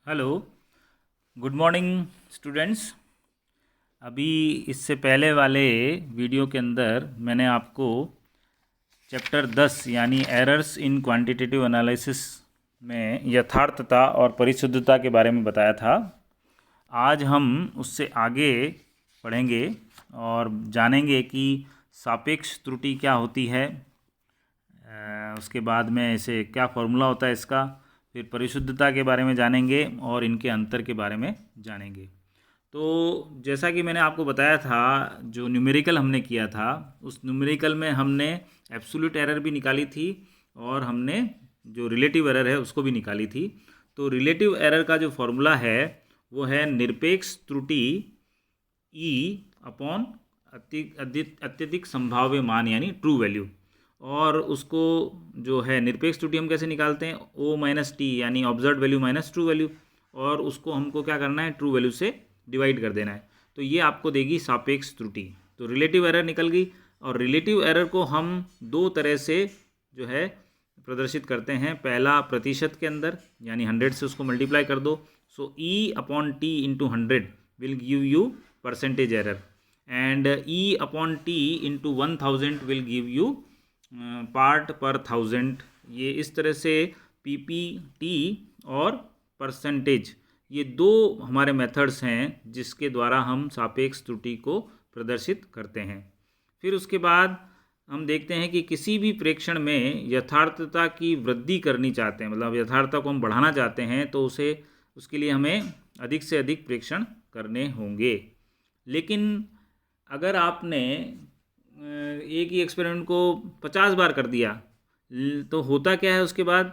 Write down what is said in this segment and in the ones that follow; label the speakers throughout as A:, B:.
A: Hello, good morning students. अभी इससे पहले वाले वीडियो के अंदर मैंने आपको चैप्टर 10 यानी एरर्स इन क्वांटिटेटिव एनालिसिस में यथार्थता और परिशुद्धता के बारे में बताया था। आज हम उससे आगे पढ़ेंगे और जानेंगे कि सापेक्ष त्रुटि क्या होती है, उसके बाद में इसे क्या फॉर्मूला होता है इसका, फिर परिशुद्धता के बारे में जानेंगे और इनके अंतर के बारे में जानेंगे। तो जैसा कि मैंने आपको बताया था, जो न्यूमेरिकल हमने किया था उस न्यूमेरिकल में हमने एब्सोल्यूट एरर भी निकाली थी और हमने जो रिलेटिव एरर है उसको भी निकाली थी। तो रिलेटिव एरर का जो फॉर्मूला है वो है निरपेक्ष त्रुटि E अपॉन अत्यधिक संभाव्य मान यानी ट्रू वैल्यू। और उसको जो है निरपेक्ष त्रुटि हम कैसे निकालते हैं, O माइनस टी यानी observe value minus true value, और उसको हमको क्या करना है, ट्रू वैल्यू से डिवाइड कर देना है। तो ये आपको देगी सापेक्ष त्रुटि। तो रिलेटिव एरर निकल गई, और रिलेटिव एरर को हम दो तरह से जो है प्रदर्शित करते हैं। पहला प्रतिशत के अंदर यानी 100 से उसको मल्टीप्लाई कर दो, सो E upon T into 100 will give you percentage error, and E upon T into 1000 will give you part पर 1000। ये इस तरह से PPT और परसेंटेज, ये दो हमारे मेथड्स हैं जिसके द्वारा हम सापेक्ष त्रुटि को प्रदर्शित करते हैं। फिर उसके बाद हम देखते हैं कि किसी भी प्रेक्षण में यथार्थता की वृद्धि करनी चाहते हैं, मतलब यथार्थता को हम बढ़ाना चाहते हैं, तो उसके लिए हमें अधिक से अधिक प्रेक्षण करने होंगे। लेकिन अगर आपने एक ही एक्सपेरिमेंट को 50 बार कर दिया तो होता क्या है, उसके बाद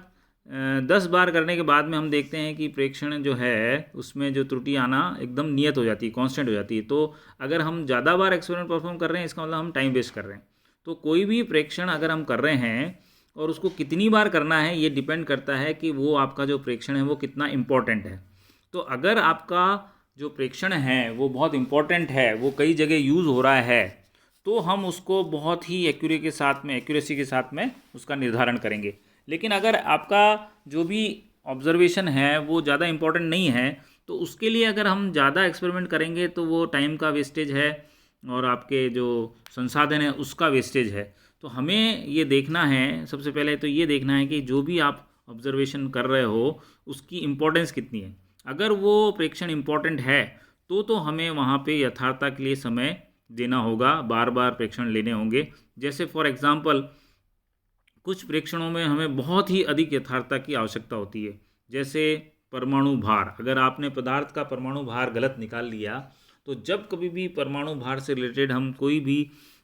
A: 10 बार करने के बाद में हम देखते हैं कि प्रेक्षण जो है उसमें जो त्रुटि आना एकदम नियत हो जाती है, कांस्टेंट हो जाती है। तो अगर हम ज़्यादा बार एक्सपेरिमेंट परफॉर्म कर रहे हैं, इसका मतलब हम टाइम वेस्ट कर रहे हैं। तो कोई भी प्रेक्षण अगर हम कर रहे हैं और उसको कितनी बार करना है, ये डिपेंड करता है कि वो आपका जो प्रेक्षण है वो कितना इम्पोर्टेंट है। तो अगर आपका जो प्रेक्षण है वो बहुत इम्पोर्टेंट है, वो कई जगह यूज़ हो रहा है, तो हम उसको बहुत ही एक्यूरेसी के साथ में उसका निर्धारण करेंगे। लेकिन अगर आपका जो भी ऑब्जर्वेशन है वो ज़्यादा इम्पोर्टेंट नहीं है, तो उसके लिए अगर हम ज़्यादा एक्सपेरिमेंट करेंगे तो वो टाइम का वेस्टेज है और आपके जो संसाधन है उसका वेस्टेज है। तो हमें ये देखना है, सबसे पहले तो ये देखना है कि जो भी आप ऑब्जर्वेशन कर रहे हो उसकी इम्पोर्टेंस कितनी है। अगर वो प्रेक्षण इम्पोर्टेंट है तो हमें वहाँ पे यथार्थता के लिए समय देना होगा, बार बार प्रेक्षण लेने होंगे। जैसे फॉर एग्जांपल कुछ प्रेक्षणों में हमें बहुत ही अधिक यथार्थता की आवश्यकता होती है, जैसे परमाणु भार। अगर आपने पदार्थ का परमाणु भार गलत निकाल लिया, तो जब कभी भी परमाणु भार से रिलेटेड हम कोई भी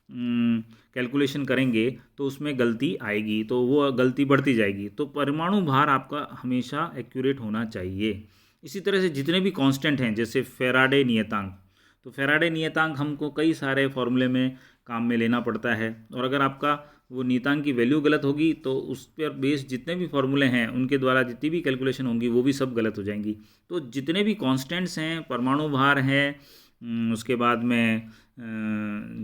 A: कैलकुलेशन करेंगे तो उसमें गलती आएगी, तो वो गलती बढ़ती जाएगी। तो परमाणु भार आपका हमेशा एक्यूरेट होना चाहिए। इसी तरह से जितने भी कांस्टेंट हैं, जैसे फेराडे नियतांक, तो फेराडे नियतांक हमको कई सारे फॉर्मूले में काम में लेना पड़ता है, और अगर आपका वो नियतांक की वैल्यू गलत होगी तो उस पर बेस जितने भी फॉर्मूले हैं उनके द्वारा जितनी भी कैलकुलेशन होंगी वो भी सब गलत हो जाएंगी। तो जितने भी कांस्टेंट्स हैं, परमाणु भार है, उसके बाद में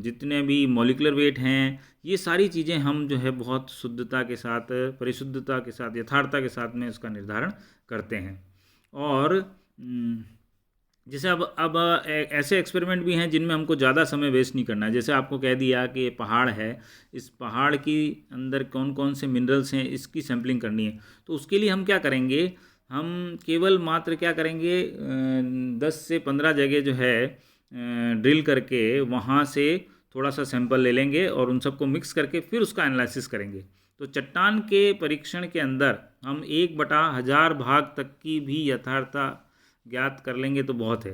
A: जितने भी मॉलिक्यूलर वेट हैं, ये सारी चीज़ें हम जो है बहुत शुद्धता के साथ, परिशुद्धता के साथ, यथार्थता के साथ में इसका निर्धारण करते हैं। और जैसे अब ऐसे एक्सपेरिमेंट भी हैं जिनमें हमको ज़्यादा समय वेस्ट नहीं करना है। जैसे आपको कह दिया कि ये पहाड़ है, इस पहाड़ की अंदर कौन कौन से मिनरल्स हैं इसकी सैम्पलिंग करनी है। तो उसके लिए हम क्या करेंगे, हम केवल मात्र क्या करेंगे, 10 से 15 जगह जो है ड्रिल करके वहाँ से थोड़ा सा सैंपल ले लेंगे और उन सबको मिक्स करके फिर उसका एनालिसिस करेंगे। तो चट्टान के परीक्षण के अंदर हम 1/1000 भाग तक की भी यथार्थता ज्ञात कर लेंगे तो बहुत है,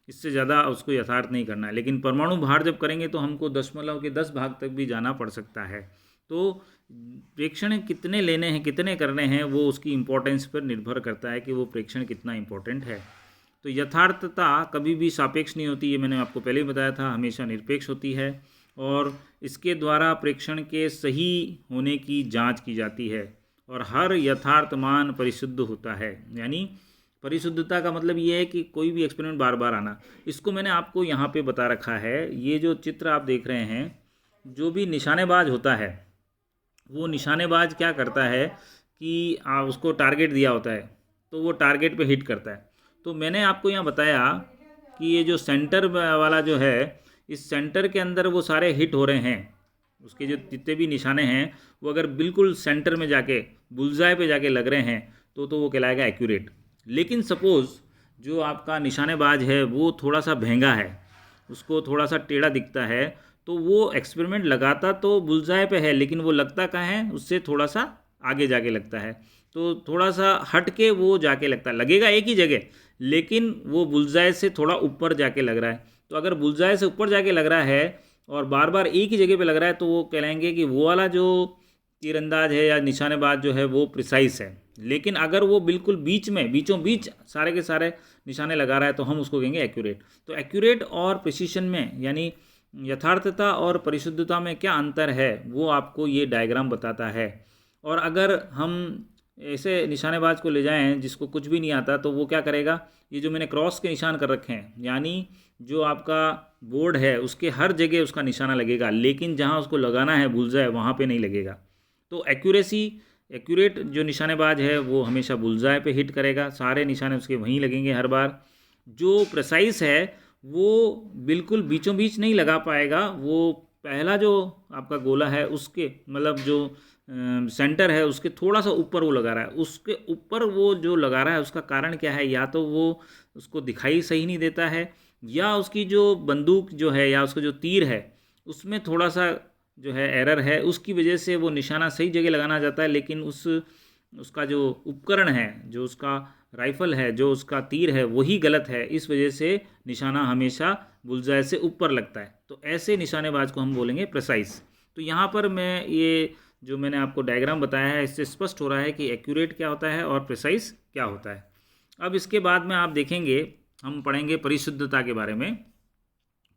A: इससे ज़्यादा उसको यथार्थ नहीं करना है। लेकिन परमाणु भार जब करेंगे तो हमको 10 भाग तक भी जाना पड़ सकता है। तो प्रेक्षण कितने लेने हैं, कितने करने हैं, वो उसकी इम्पोर्टेंस पर निर्भर करता है कि वो प्रेक्षण कितना इम्पोर्टेंट है। तो यथार्थता कभी भी सापेक्ष नहीं होती, ये मैंने आपको पहले ही बताया था, हमेशा निरपेक्ष होती है। और इसके द्वारा प्रेक्षण के सही होने की जांच की जाती है, और हर यथार्थ मान परिशुद्ध होता है। यानी परिशुद्धता का मतलब ये है कि कोई भी एक्सपेरिमेंट बार बार आना। इसको मैंने आपको यहाँ पे बता रखा है। ये जो चित्र आप देख रहे हैं, जो भी निशानेबाज होता है वो निशानेबाज क्या करता है कि उसको टारगेट दिया होता है तो वो टारगेट पे हिट करता है। तो मैंने आपको यहाँ बताया कि ये जो सेंटर वाला जो है, इस सेंटर के अंदर वो सारे हिट हो रहे हैं, उसके जो जितने भी निशाने हैं वो अगर बिल्कुल सेंटर में जाके बुलजाए पे जाके लग रहे हैं तो वो कहलाएगा एक्यूरेट। लेकिन सपोज़ जो आपका निशानेबाज है वो थोड़ा सा भेंगा है, उसको थोड़ा सा टेढ़ा दिखता है, तो वो एक्सपेरिमेंट लगाता तो बुलजाए पे है, लेकिन वो लगता कहाँ है, उससे थोड़ा सा आगे जाके लगता है, तो थोड़ा सा हट के वो जाके लगता है, लगेगा एक ही जगह लेकिन वो बुलजाए से थोड़ा ऊपर जाके लग रहा है। तो अगर बुलजाए से ऊपर जाके लग रहा है और बार बार एक ही जगह पे लग रहा है तो वो कहलाएंगे कि वो वाला जो तीरंदाज है या निशानेबाज जो है वो प्रिसाइस है। लेकिन अगर वो बिल्कुल बीच में बीचों बीच सारे के सारे निशाने लगा रहा है तो हम उसको कहेंगे एक्यूरेट। तो एक्यूरेट और प्रिसीशन में यानी यथार्थता और परिशुद्धता में क्या अंतर है वो आपको ये डायग्राम बताता है। और अगर हम ऐसे निशानेबाज को ले जाएं जिसको कुछ भी नहीं आता तो वो क्या करेगा, ये जो मैंने क्रॉस के निशान कर रखे हैं यानी जो आपका बोर्ड है उसके हर जगह उसका निशाना लगेगा, लेकिन जहाँ उसको लगाना है बुलजाए वहाँ पे नहीं लगेगा। तो एक्यूरेट जो निशानेबाज है वो हमेशा बुलजाए पे हिट करेगा, सारे निशाने उसके वहीं लगेंगे हर बार। जो प्रिसाइस है वो बिल्कुल बीचों बीच नहीं लगा पाएगा, वो पहला जो आपका गोला है उसके मतलब जो सेंटर है उसके थोड़ा सा ऊपर वो लगा रहा है, उसके ऊपर वो जो लगा रहा है उसका कारण क्या है, या तो वो उसको दिखाई सही नहीं देता है या उसकी जो बंदूक जो है या उसका जो तीर है उसमें थोड़ा सा जो है एरर है, उसकी वजह से वो निशाना सही जगह लगाना चाहता है लेकिन उसका जो उपकरण है, जो उसका राइफल है, जो उसका तीर है वही गलत है, इस वजह से निशाना हमेशा बुलजाए से ऊपर लगता है। तो ऐसे निशानेबाज को हम बोलेंगे प्रिसाइज। तो यहाँ पर मैं ये जो मैंने आपको डायग्राम बताया है इससे स्पष्ट हो रहा है कि एक्यूरेट क्या होता है और प्रिसाइज क्या होता है। अब इसके बाद में आप देखेंगे हम पढ़ेंगे परिशुद्धता के बारे में।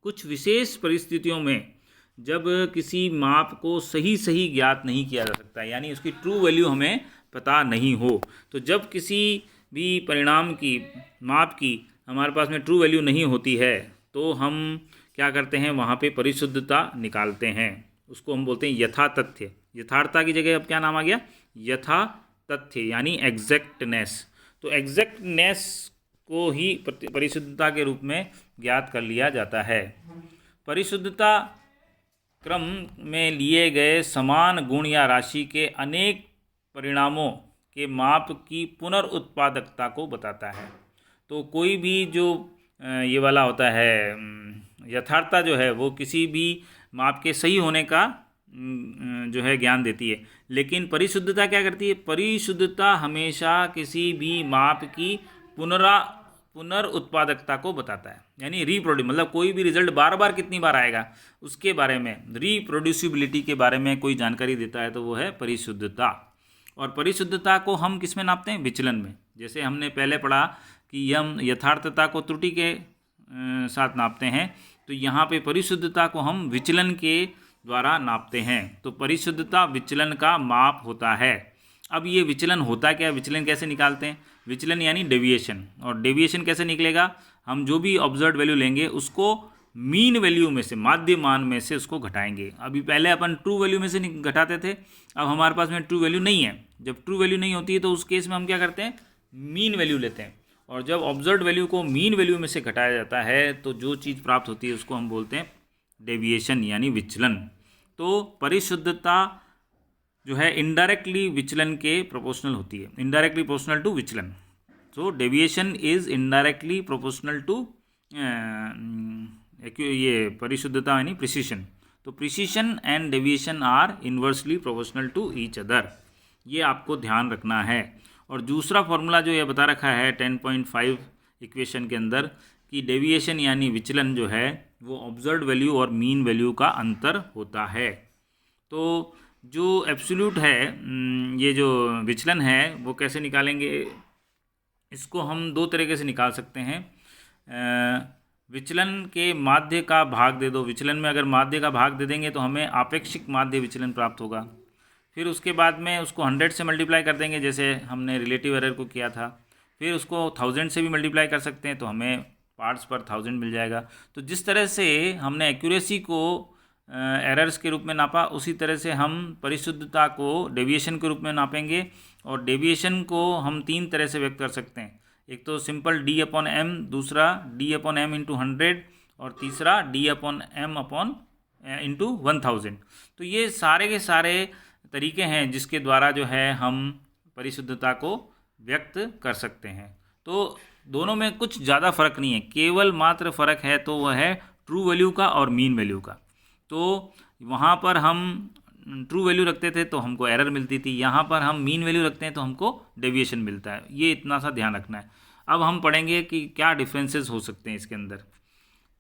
A: कुछ विशेष परिस्थितियों में जब किसी माप को सही ज्ञात नहीं किया जा सकता, यानी उसकी ट्रू वैल्यू हमें पता नहीं हो, तो जब किसी भी परिणाम की माप की हमारे पास में ट्रू वैल्यू नहीं होती है तो हम क्या करते हैं, वहाँ पे परिशुद्धता निकालते हैं, उसको हम बोलते हैं यथा तथ्य। यथार्थता की जगह अब क्या नाम आ गया, यथा तथ्य यानी एग्जैक्टनेस। तो एग्जैक्टनेस को ही परिशुद्धता के रूप में ज्ञात कर लिया जाता है। परिशुद्धता क्रम में लिए गए समान गुण या राशि के अनेक परिणामों के माप की पुनरुत्पादकता को बताता है। तो कोई भी जो ये वाला होता है यथार्थता जो है वो किसी भी माप के सही होने का जो है ज्ञान देती है, लेकिन परिशुद्धता क्या करती है, परिशुद्धता हमेशा किसी भी माप की पुनरुत्पादकता को बताता है, यानी रिप्रोड्यूस मतलब कोई भी रिजल्ट बार बार कितनी बार आएगा उसके बारे में, रिप्रोड्यूसिबिलिटी के बारे में कोई जानकारी देता है तो वो है परिशुद्धता। और परिशुद्धता को हम किस में नापते हैं, विचलन में। जैसे हमने पहले पढ़ा कि हम यथार्थता को त्रुटि के साथ नापते हैं, तो यहाँ पे परिशुद्धता को हम विचलन के द्वारा नापते हैं। तो परिशुद्धता विचलन का माप होता है। अब ये विचलन होता क्या है, विचलन कैसे निकालते हैं, विचलन यानी डेविएशन। और डेविएशन कैसे निकलेगा, हम जो भी ऑब्जर्व वैल्यू लेंगे उसको मीन वैल्यू में से, माध्य मान में से उसको घटाएंगे। अभी पहले अपन ट्रू वैल्यू में से घटाते थे, अब हमारे पास में ट्रू वैल्यू नहीं है। जब ट्रू वैल्यू नहीं होती है तो उस केस में हम क्या करते हैं, मीन वैल्यू लेते हैं। और जब ऑब्जर्व वैल्यू को मीन वैल्यू में से घटाया जाता है तो जो चीज़ प्राप्त होती है उसको हम बोलते हैं डेविएशन यानी विचलन। तो परिशुद्धता जो है इनडायरेक्टली विचलन के प्रोपोर्शनल होती है, इनडायरेक्टली प्रोपोर्शनल टू विचलन। So deviation is indirectly proportional to ये परिशुद्धता यानी प्रिसीशन। तो precision and deviation are inversely proportional to each other, ये आपको ध्यान रखना है। और दूसरा फॉर्मूला जो ये बता रखा है 10.5 इक्वेशन के अंदर कि डेविएशन यानी विचलन जो है वो ऑब्जर्व्ड वैल्यू और मीन वैल्यू का अंतर होता है। तो जो एब्सोल्यूट है ये जो विचलन है वो कैसे निकालेंगे, इसको हम दो तरीके से निकाल सकते हैं। विचलन के माध्य का भाग दे दो, विचलन में अगर माध्य का भाग दे देंगे तो हमें आपेक्षिक माध्य विचलन प्राप्त होगा। फिर उसके बाद में उसको 100 से मल्टीप्लाई कर देंगे जैसे हमने रिलेटिव एरर को किया था। फिर उसको 1000 से भी मल्टीप्लाई कर सकते हैं तो हमें पार्ट्स पर 1000 मिल जाएगा। तो जिस तरह से हमने एक्यूरेसी को एरर्स के रूप में नापा, उसी तरह से हम परिशुद्धता को डेविएशन के रूप में नापेंगे। और डेविएशन को हम 3 तरह से व्यक्त कर सकते हैं। एक तो सिंपल डी अपॉन एम, दूसरा डी अपॉन एम इंटू 100 और तीसरा D upon M upon into 1000। तो ये सारे के सारे तरीके हैं जिसके द्वारा जो है हम परिशुद्धता को व्यक्त कर सकते हैं। तो दोनों में कुछ ज़्यादा फ़र्क नहीं है, केवल मात्र फ़र्क है तो वह है ट्रू वैल्यू का और मीन वैल्यू का। तो वहाँ पर हम ट्रू वैल्यू रखते थे तो हमको एरर मिलती थी, यहाँ पर हम मीन वैल्यू रखते हैं तो हमको डेविएशन मिलता है। ये इतना सा ध्यान रखना है। अब हम पढ़ेंगे कि क्या डिफरेंसेस हो सकते हैं इसके अंदर।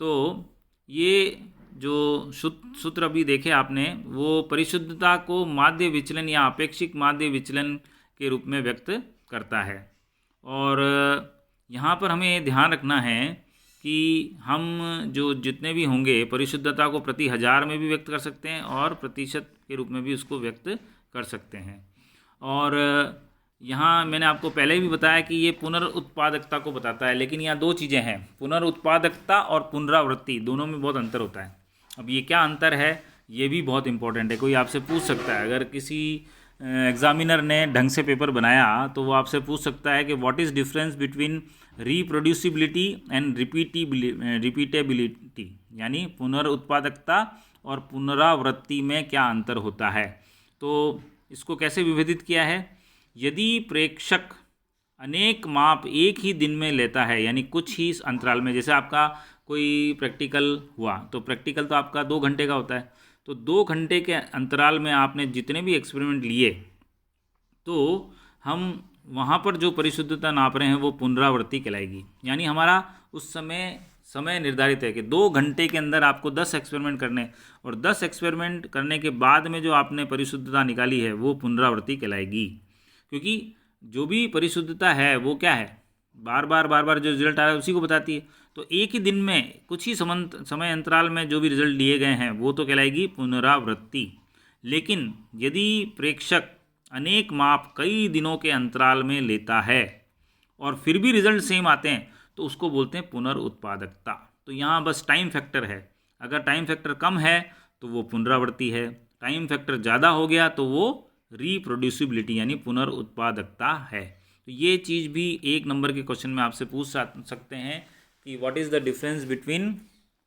A: तो ये जो सूत्र अभी देखे आपने, वो परिशुद्धता को माध्य विचलन या अपेक्षिक माध्य विचलन के रूप में व्यक्त करता है। और यहाँ पर हमें ध्यान रखना है कि हम जो जितने भी होंगे परिशुद्धता को प्रति हज़ार में भी व्यक्त कर सकते हैं और प्रतिशत के रूप में भी उसको व्यक्त कर सकते हैं। और यहाँ मैंने आपको पहले भी बताया कि ये पुनरुत्पादकता को बताता है, लेकिन यहाँ दो चीज़ें हैं, पुनरुत्पादकता और पुनरावृत्ति, दोनों में बहुत अंतर होता है। अब ये क्या अंतर है ये भी बहुत इंपॉर्टेंट है, कोई आपसे पूछ सकता है। अगर किसी एग्जामिनर ने ढंग से पेपर बनाया तो वो आपसे पूछ सकता है कि what is difference between reproducibility and repeatability, यानी पुनरुत्पादकता और पुनरावृत्ति में क्या अंतर होता है। तो इसको कैसे विभेदित किया है, यदि प्रेक्षक अनेक माप एक ही दिन में लेता है, यानी कुछ ही अंतराल में, जैसे आपका कोई प्रैक्टिकल हुआ तो प्रैक्टिकल तो आपका 2 घंटे का होता है, तो 2 घंटे के अंतराल में आपने जितने भी एक्सपेरिमेंट लिए तो हम वहाँ पर जो परिशुद्धता नाप रहे हैं वो पुनरावृत्ति कहलाएगी। यानी हमारा उस समय निर्धारित है कि 2 घंटे के अंदर आपको 10 एक्सपेरिमेंट करने, और 10 एक्सपेरिमेंट करने के बाद में जो आपने परिशुद्धता निकाली है वो पुनरावृत्ति कहलाएगी। क्योंकि जो भी परिशुद्धता है वो क्या है, बार बार जो रिजल्ट आ रहा है उसी को बताती है। तो एक ही दिन में कुछ ही समय अंतराल में जो भी रिजल्ट दिए गए हैं वो तो कहलाएगी पुनरावृत्ति। लेकिन यदि प्रेक्षक अनेक माप कई दिनों के अंतराल में लेता है और फिर भी रिजल्ट सेम आते हैं तो उसको बोलते हैं पुनरुत्पादकता। तो यहाँ बस टाइम फैक्टर है, अगर टाइम फैक्टर कम है तो वो पुनरावृत्ति है, टाइम फैक्टर ज़्यादा हो गया तो वो रिप्रोड्यूसिबिलिटी यानी पुनरुत्पादकता है। तो ये चीज़ भी 1 नंबर के क्वेश्चन में आपसे पूछ सकते हैं कि what is the difference between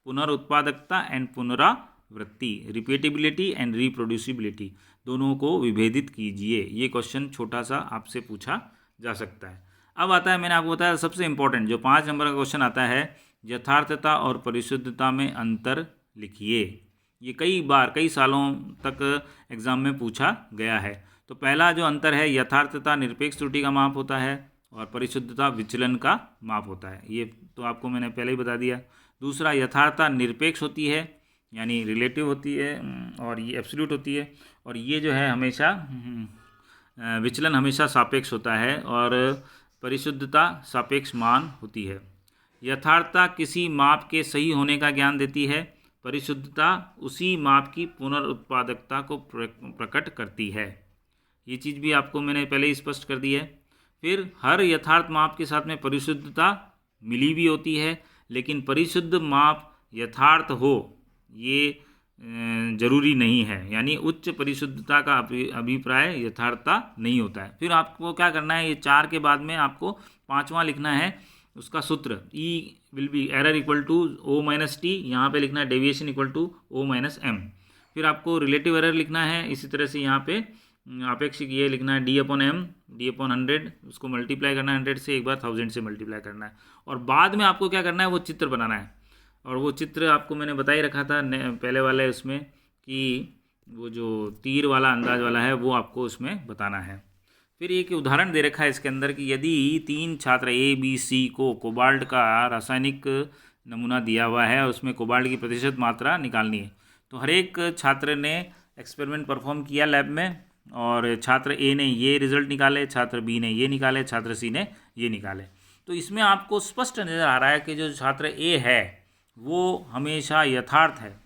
A: पुनरुत्पादकता एंड पुनरावृत्ति, रिपीटेबिलिटी एंड रिप्रोड्यूसिबिलिटी, दोनों को विभेदित कीजिए। ये क्वेश्चन छोटा सा आपसे पूछा जा सकता है। अब आता है, मैंने आपको बताया सबसे इम्पोर्टेंट जो 5 नंबर का क्वेश्चन आता है, यथार्थता और परिशुद्धता में अंतर लिखिए। ये कई सालों तक एग्ज़ाम में पूछा गया है। तो पहला जो अंतर है, यथार्थता निरपेक्ष त्रुटि का माप होता है और परिशुद्धता विचलन का माप होता है, ये तो आपको मैंने पहले ही बता दिया। दूसरा, यथार्थता निरपेक्ष होती है यानी रिलेटिव होती है और ये एब्सोल्यूट होती है, और ये जो है हमेशा विचलन हमेशा सापेक्ष होता है, और परिशुद्धता सापेक्ष मान होती है। यथार्थता किसी माप के सही होने का ज्ञान देती है, परिशुद्धता उसी माप की पुनरुत्पादकता को प्रकट करती है। ये चीज़ भी आपको मैंने पहले ही स्पष्ट कर दी है। फिर हर यथार्थ माप के साथ में परिशुद्धता मिली भी होती है, लेकिन परिशुद्ध माप यथार्थ हो ये जरूरी नहीं है, यानी उच्च परिशुद्धता का अभिप्राय यथार्थता नहीं होता है। फिर आपको क्या करना है, ये 4 के बाद में आपको 5वां लिखना है उसका सूत्र, E will be error equal to O minus T, यहाँ पे लिखना है deviation equal to O minus M. फिर आपको रिलेटिव एरर लिखना है, इसी तरह से यहाँ पे अपेक्षिक ये लिखना है D upon M, D upon 100, उसको मल्टीप्लाई करना है 100 से, एक बार 1000 से मल्टीप्लाई करना है, और बाद में आपको क्या करना है वो चित्र बनाना है। और वो चित्र आपको मैंने बता ही रखा था पहले वाले उसमें कि वो जो तीर वाला अंदाज वाला है वो आपको उसमें बताना है। फिर एक उदाहरण दे रखा है इसके अंदर कि यदि 3 छात्र ABC को कोबाल्ट का रासायनिक नमूना दिया हुआ है और उसमें कोबाल्ट की प्रतिशत मात्रा निकालनी है, तो हर एक छात्र ने एक्सपेरिमेंट परफॉर्म किया लैब में, और छात्र A ने ये रिज़ल्ट निकाले, छात्र B ने ये निकाले, छात्र C ने ये निकाले। तो इसमें आपको स्पष्ट नज़र आ रहा है कि जो छात्र A है वो हमेशा यथार्थ है,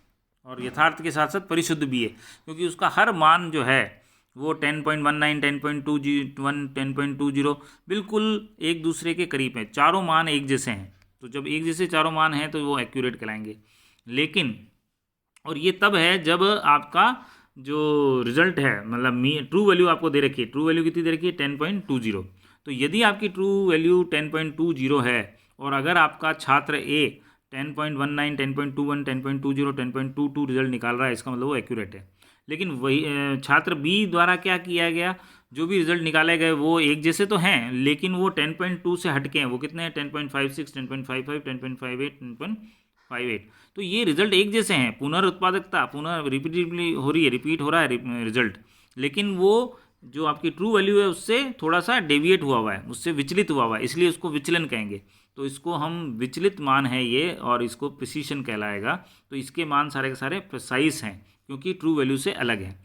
A: और यथार्थ के साथ साथ परिशुद्ध भी है, क्योंकि उसका हर मान जो है वो 10.19, 10.21, 10.20 बिल्कुल एक दूसरे के करीब है, चारों मान एक जैसे हैं। तो जब एक जैसे चारों मान हैं तो वो एक्यूरेट कहलाएंगे। लेकिन और ये तब है जब आपका जो रिज़ल्ट है, मतलब ट्रू वैल्यू आपको दे रखी है, ट्रू वैल्यू कितनी दे रखी है 10.20, तो यदि आपकी ट्रू वैल्यू 10.20 है और अगर आपका छात्र ए 10.19, 10.21, 10.20, 10.22 रिजल्ट निकाल रहा है, इसका मतलब वो एक्यूरेट है। लेकिन वही छात्र बी द्वारा क्या किया गया, जो भी रिजल्ट निकाले गए वो एक जैसे तो हैं, लेकिन वो 10.2 से हटके हैं। वो कितने हैं? 10.56, 10.55, 10.58, 10.58। तो ये रिजल्ट एक जैसे हैं, पुनरुत्पादकता पुनः रिपीटेडली हो रही है, रिपीट हो रहा है रिजल्ट, लेकिन वो जो आपकी ट्रू वैल्यू है उससे थोड़ा सा डेविएट हुआ है, उससे विचलित हुआ है, इसलिए उसको विचलन कहेंगे। तो इसको हम विचलित मान है ये, और इसको प्रिसीशन कहलाएगा। तो इसके मान सारे के सारे प्रिसाइज हैं, क्योंकि ट्रू वैल्यू से अलग है।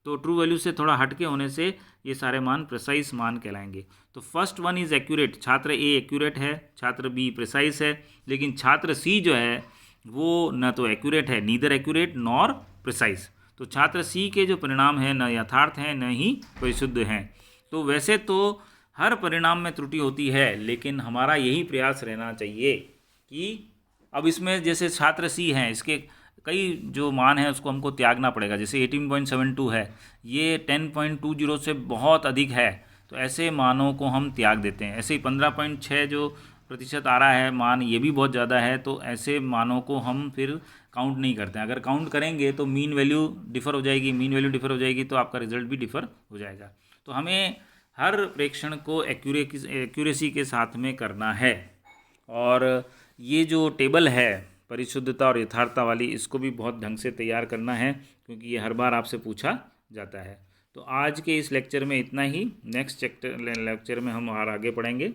A: तो ट्रू वैल्यू से थोड़ा हटके होने से ये सारे मान प्रिसाइज मान कहलाएंगे। तो फर्स्ट वन इज़ एक्यूरेट, छात्र ए एक्यूरेट है, छात्र बी प्रिसाइज है। लेकिन छात्र सी जो है वो न तो एक्यूरेट है, नीदर एक्यूरेट नॉर प्रिसाइज। तो छात्र सी के जो परिणाम हैं न यथार्थ हैं न ही परिशुद्ध हैं। तो वैसे तो हर परिणाम में त्रुटि होती है, लेकिन हमारा यही प्रयास रहना चाहिए कि अब इसमें जैसे छात्र सी हैं, इसके कई जो मान है उसको हमको त्यागना पड़ेगा। जैसे 18.72 है, ये 10.20 से बहुत अधिक है, तो ऐसे मानों को हम त्याग देते हैं। ऐसे ही 15.6 जो प्रतिशत आ रहा है मान, ये भी बहुत ज़्यादा है, तो ऐसे मानों को हम फिर काउंट नहीं करते हैं। अगर काउंट करेंगे तो मीन वैल्यू डिफ़र हो जाएगी, मीन वैल्यू डिफ़र हो जाएगी तो आपका रिजल्ट भी डिफ़र हो जाएगा। तो हमें हर प्रेक्षण को एक्यूरेसी के साथ में करना है। और ये जो टेबल है परिशुद्धता और यथार्थता वाली, इसको भी बहुत ढंग से तैयार करना है, क्योंकि ये हर बार आपसे पूछा जाता है। तो आज के इस लेक्चर में इतना ही। नेक्स्ट लेक्चर में हम और आगे पढ़ेंगे।